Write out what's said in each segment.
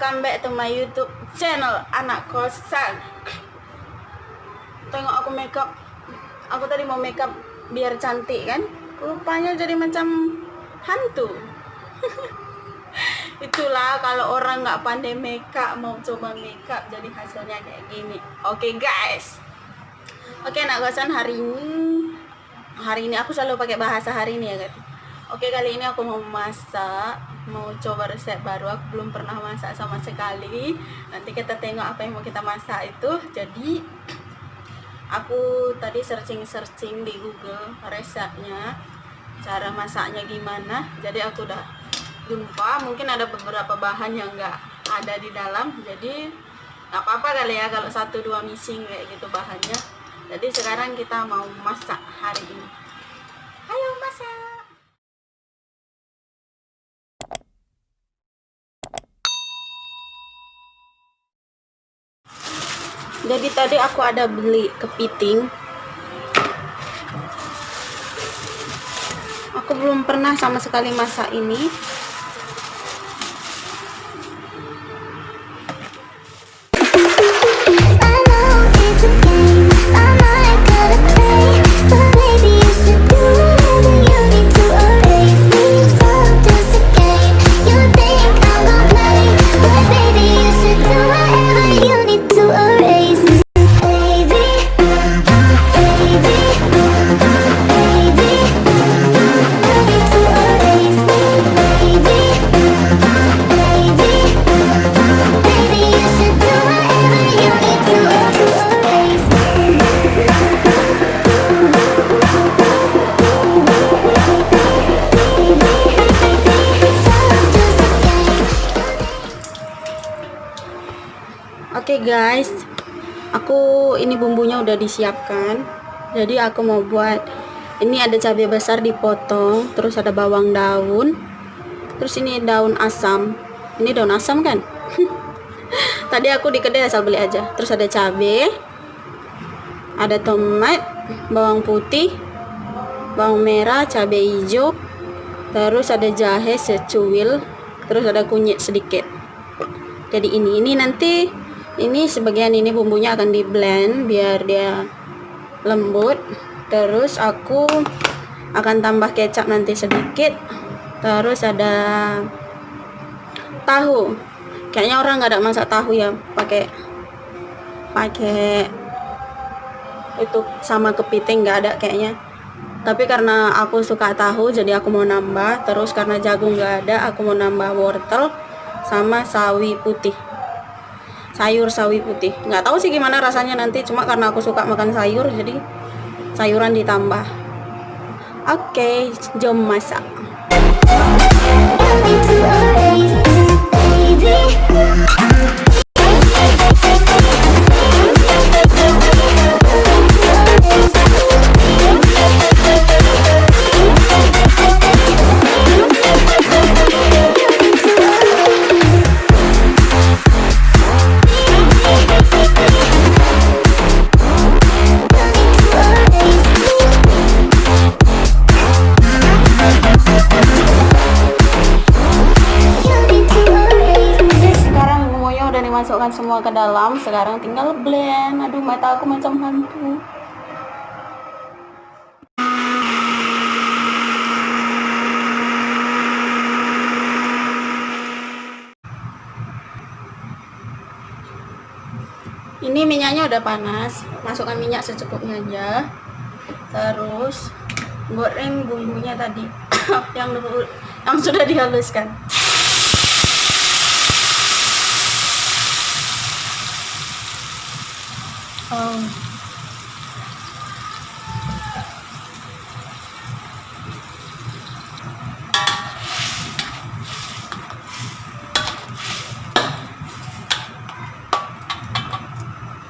welcome back to my YouTube channel Anak Kosan. Tengok aku makeup. Aku tadi mau makeup biar cantik kan, rupanya jadi macam hantu. Itulah kalau orang nggak pandai makeup, mau coba makeup jadi hasilnya kayak gini. Oke guys, oke Anak Kosan, hari ini aku selalu pakai bahasa hari ini ya kan. Oke, kali ini aku mau masak, mau coba resep baru. Aku belum pernah masak sama sekali. Nanti kita tengok apa yang mau kita masak itu. Jadi aku tadi searching di Google resepnya, cara masaknya gimana. Jadi aku udah jumpa, mungkin ada beberapa bahan yang nggak ada di dalam. Jadi nggak apa-apa kali ya kalau 1-2 missing kayak gitu bahannya. Jadi sekarang kita mau masak hari ini. Ayo masak. Jadi tadi aku ada beli kepiting. Aku belum pernah sama sekali masak ini. Oke guys, aku ini bumbunya udah disiapkan. Jadi aku mau buat, ini ada cabai besar dipotong, terus ada bawang daun, terus ini daun asam. Ini daun asam kan? Tadi aku di kedai asal beli aja. Terus ada cabai, ada tomat, bawang putih, bawang merah, cabai hijau, terus ada jahe secuil, terus ada kunyit sedikit. Jadi ini nanti sebagian ini bumbunya akan di blend biar dia lembut. Terus aku akan tambah kecap nanti sedikit. Terus ada tahu. Kayaknya orang nggak ada masak tahu ya, pakai itu sama kepiting nggak ada kayaknya. Tapi karena aku suka tahu jadi aku mau nambah. Terus karena jagung nggak ada, aku mau nambah wortel sama sawi putih. Sayur sawi putih, nggak tahu sih gimana rasanya nanti, cuma karena aku suka makan sayur jadi sayuran ditambah. Oke, jom masak. Masukkan semua ke dalam. Sekarang tinggal blend. Aduh, mata aku macam hantu. Ini minyaknya udah panas. Masukkan minyak secukupnya aja. Terus goreng bumbunya tadi yang sudah dihaluskan.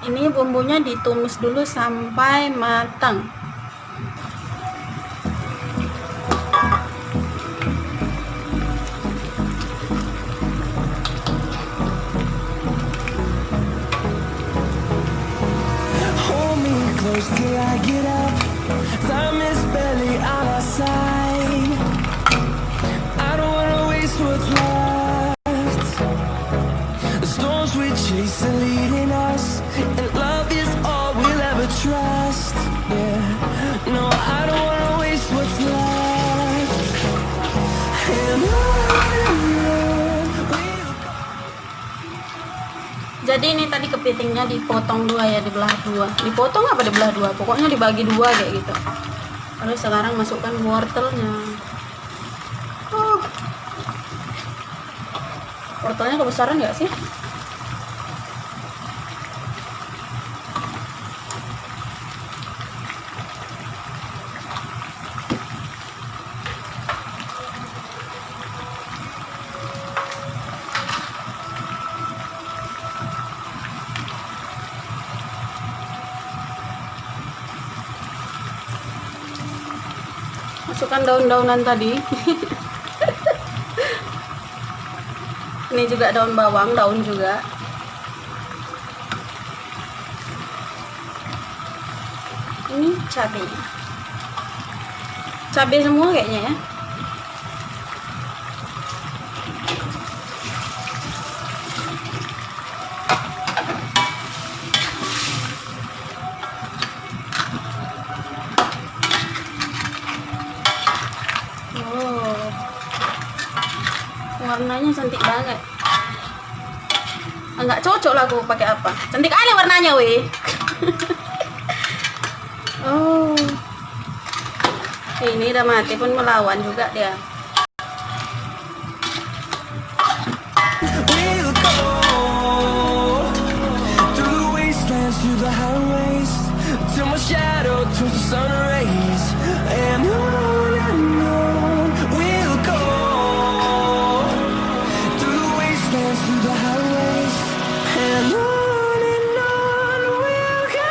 Ini bumbunya ditumis dulu sampai matang. Till I get up, time is barely on our side. I don't wanna waste what's left. Jadi ini tadi kepitingnya dipotong dua ya, dibelah dua. Dipotong apa dibelah dua? Pokoknya dibagi dua kayak gitu. Lalu sekarang masukkan wortelnya. Wortelnya kebesaran nggak sih? Masukkan daun-daunan tadi. Ini juga daun bawang, daun juga. Ini cabai. Cabai semua kayaknya ya. Warnanya cantik banget. Enggak cocok lah aku pakai apa. Cantik kali warnanya weh. Oh. Ini udah mati pun melawan juga dia. We'll go through the wastelands, through the highways, till my shadow turns to sun rays. And on we'll go through the wastelands, through the highways, and on we'll go.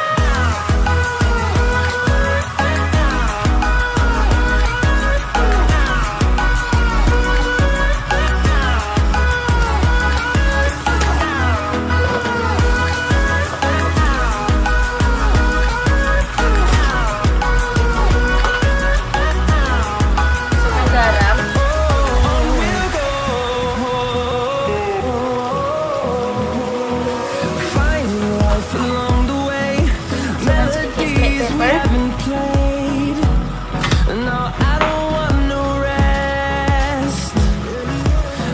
Masukkan garam. Finding life along the way, melodies we haven't played. No, I don't want no rest.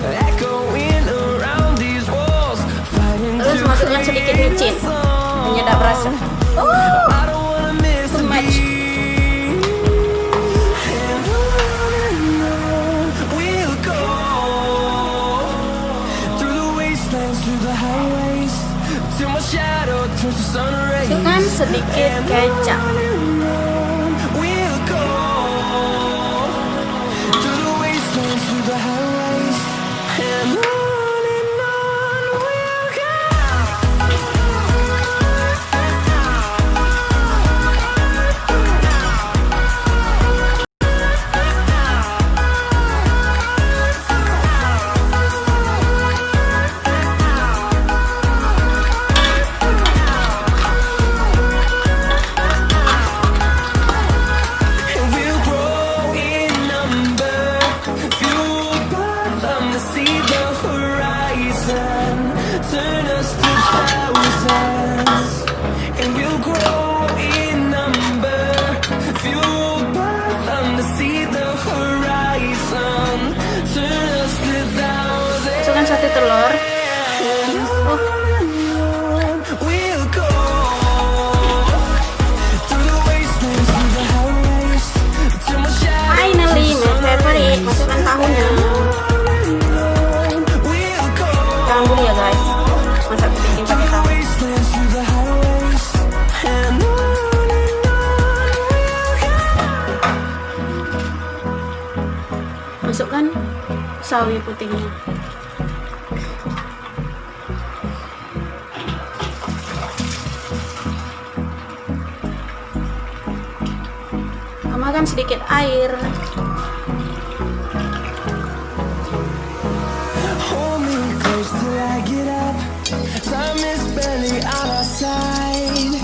Echoing around these walls, fighting Terus to masukkan sedikit create a micin, song. penyedap rasa. I don't wanna miss Too a much. beat. And on we'll go through the wastelands, through the highways, till my shadow turns to sun rays. Masukkan sedikit kecap. We'll go through the wastelands, through the highways, and on we'll go. And we'll grow in number, fueled by them to see the horizon, turn us to thousands. And we'll grow in number, fueled by them to see the horizon, turn us to thousands. Masukkan satu telur. We'll go through the wastelands, through the highways, till my shadow Finally, my favorite. Masukkan tahunya. we'll go Sekarang dulu ya guys. Masak kepiting pakai tahu. wastelands, through the highways, and on we'll go. Masukkan sawi putihnya. Tambahkan sedikit air. Hold me close till I get up. Time is barely on our side.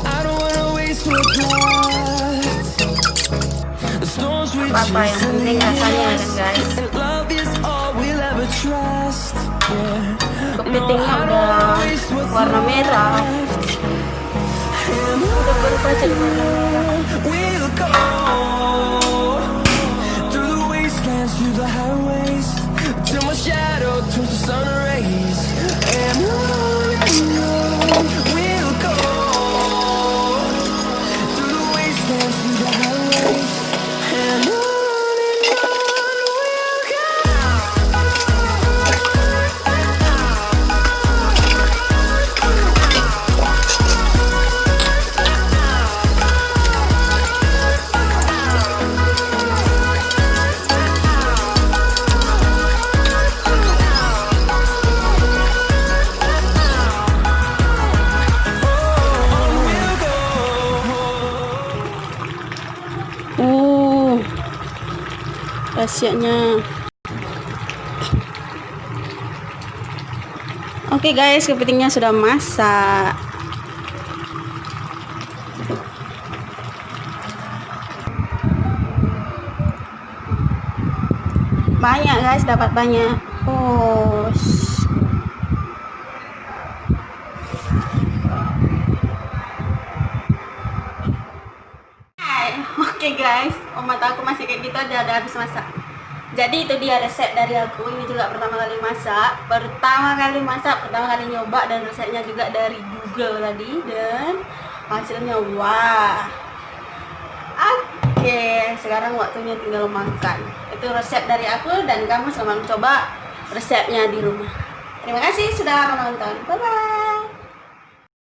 I don't wanna waste what's left. The storms we Apa yang chase penting rasanya kan guys. and love is all we'll ever trust. Yeah. Kepitingnya udah warna merah. Udah berubah jadi warna merah. We'll go through the wastelands, through the highways, till my shadow turns to sun rays. And on rahasianya. Oke guys, kepitingnya sudah masak. Banyak guys, dapat banyak. Oh. Oke guys, omat aku masih kayak gitu aja, udah habis masak. Jadi itu dia resep dari aku. Ini juga pertama kali masak, pertama kali nyoba, dan resepnya juga dari Google tadi, dan hasilnya wah. Oke, sekarang waktunya tinggal makan. Itu resep dari aku, dan kamu selamat mencoba resepnya di rumah. Terima kasih sudah menonton. Bye bye.